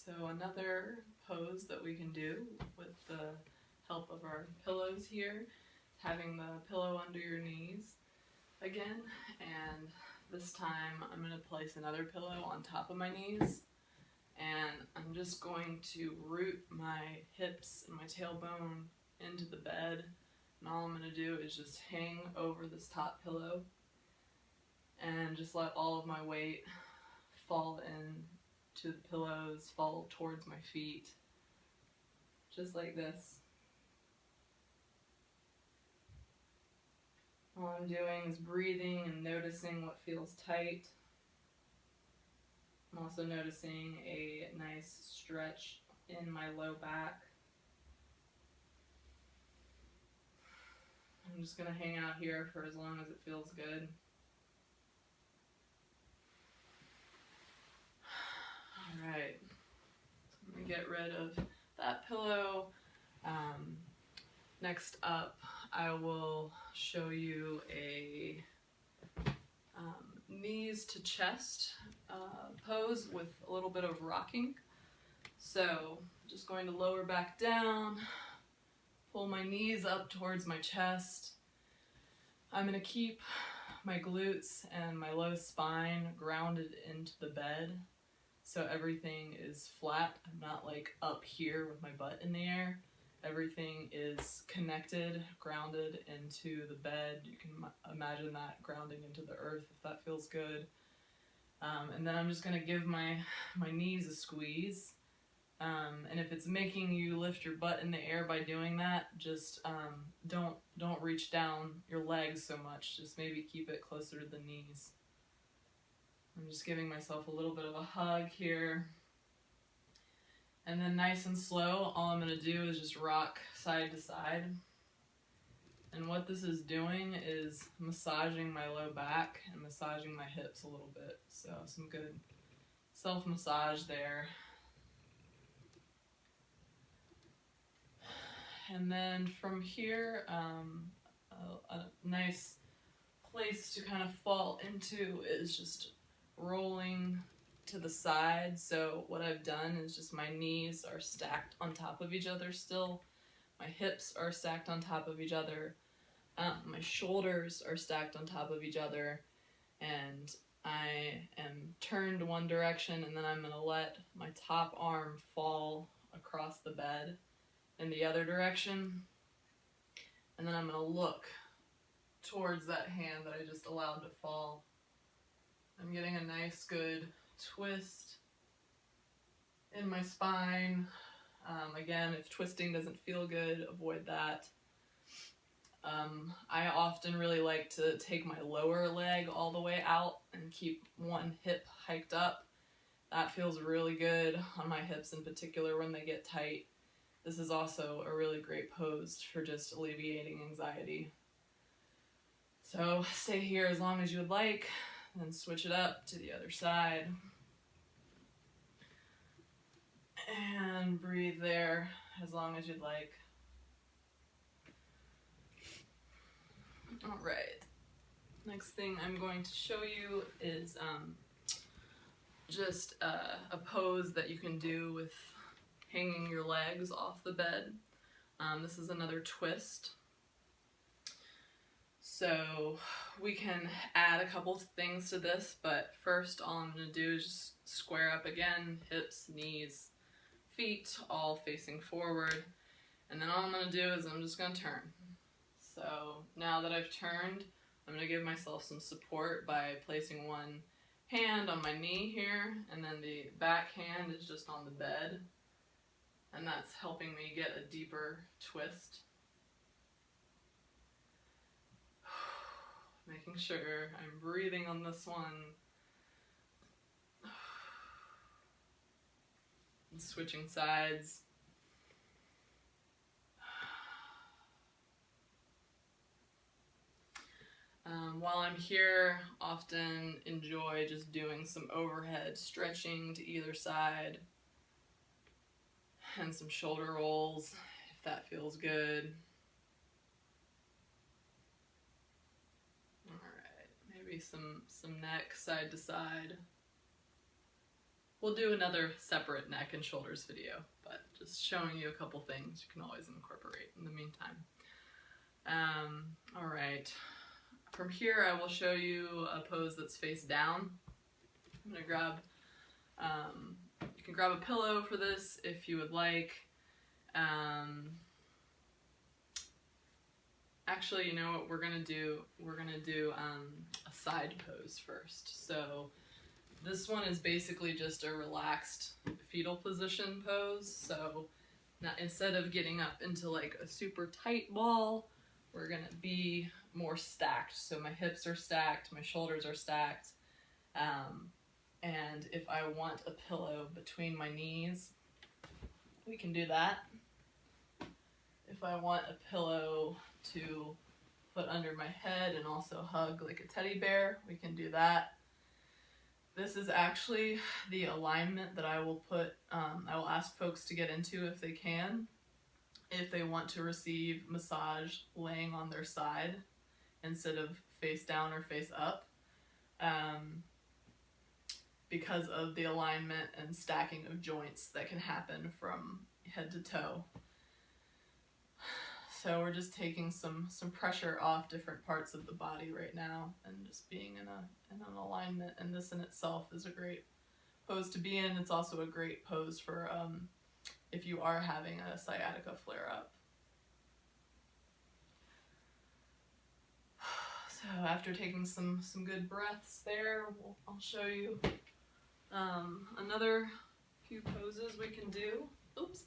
So another pose that we can do with the help of our pillows here, having the pillow under your knees again, and this time I'm going to place another pillow on top of my knees, and I'm just going to root my hips and my tailbone into the bed, and all I'm going to do is just hang over this top pillow and just let all of my weight fall in to the pillows, fall towards my feet, just like this. All I'm doing is breathing and noticing what feels tight. I'm also noticing a nice stretch in my low back. I'm just going to hang out here for as long as it feels good. Alright, so I'm going to get rid of that pillow. Next up, I will show you a knees to chest pose with a little bit of rocking. So I'm just going to lower back down, pull my knees up towards my chest. I'm going to keep my glutes and my low spine grounded into the bed, so everything is flat. I'm not like up here with my butt in the air. Everything is connected, grounded into the bed. You can imagine that grounding into the earth if that feels good. And then I'm just going to give my knees a squeeze. And if it's making you lift your butt in the air by doing that, just don't reach down your legs so much. Just maybe keep it closer to the knees. I'm just giving myself a little bit of a hug here. And then nice and slow, all I'm going to do is just rock side to side. And what this is doing is massaging my low back and massaging my hips a little bit. So some good self-massage there. And then from here, a nice place to kind of fall into is just rolling to the side. So what I've done is just my knees are stacked on top of each other still. My hips are stacked on top of each other. My shoulders are stacked on top of each other. And I am turned one direction, and then I'm going to let my top arm fall across the bed in the other direction. And then I'm going to look towards that hand that I just allowed to fall. I'm getting a nice good twist in my spine. Again, if twisting doesn't feel good, avoid that. I often really like to take my lower leg all the way out and keep one hip hiked up. That feels really good on my hips in particular when they get tight. This is also a really great pose for just alleviating anxiety. So stay here as long as you would like, then switch it up to the other side. And breathe there as long as you'd like. Alright, next thing I'm going to show you is just a pose that you can do with hanging your legs off the bed. This is another twist. So we can add a couple things to this, but first all I'm going to do is just square up again, hips, knees, feet all facing forward, and then all I'm going to do is I'm just going to turn. So now that I've turned, I'm going to give myself some support by placing one hand on my knee here, and then the back hand is just on the bed, and that's helping me get a deeper twist. Making sure I'm breathing on this one. And switching sides. While I'm here, often enjoy just doing some overhead stretching to either side and some shoulder rolls if that feels good. Alright, maybe some neck side to side. We'll do another separate neck and shoulders video, but just showing you a couple things you can always incorporate in the meantime. All right, from here I will show you a pose that's face down. I'm gonna grab, you can grab a pillow for this if you would like. Actually, you know what we're gonna do? We're gonna do a side pose first. So this one is basically just a relaxed fetal position pose. So now, instead of getting up into like a super tight ball, we're gonna be more stacked. So my hips are stacked, my shoulders are stacked. And if I want a pillow between my knees, we can do that. If I want a pillow to put under my head and also hug like a teddy bear, we can do that. This is actually the alignment that I will put, I will ask folks to get into if they can, if they want to receive massage laying on their side instead of face down or face up, because of the alignment and stacking of joints that can happen from head to toe. So we're just taking some pressure off different parts of the body right now and just being in an alignment, and this in itself is a great pose to be in. It's also a great pose for if you are having a sciatica flare up. So after taking some good breaths there, I'll show you another few poses we can do. Oops.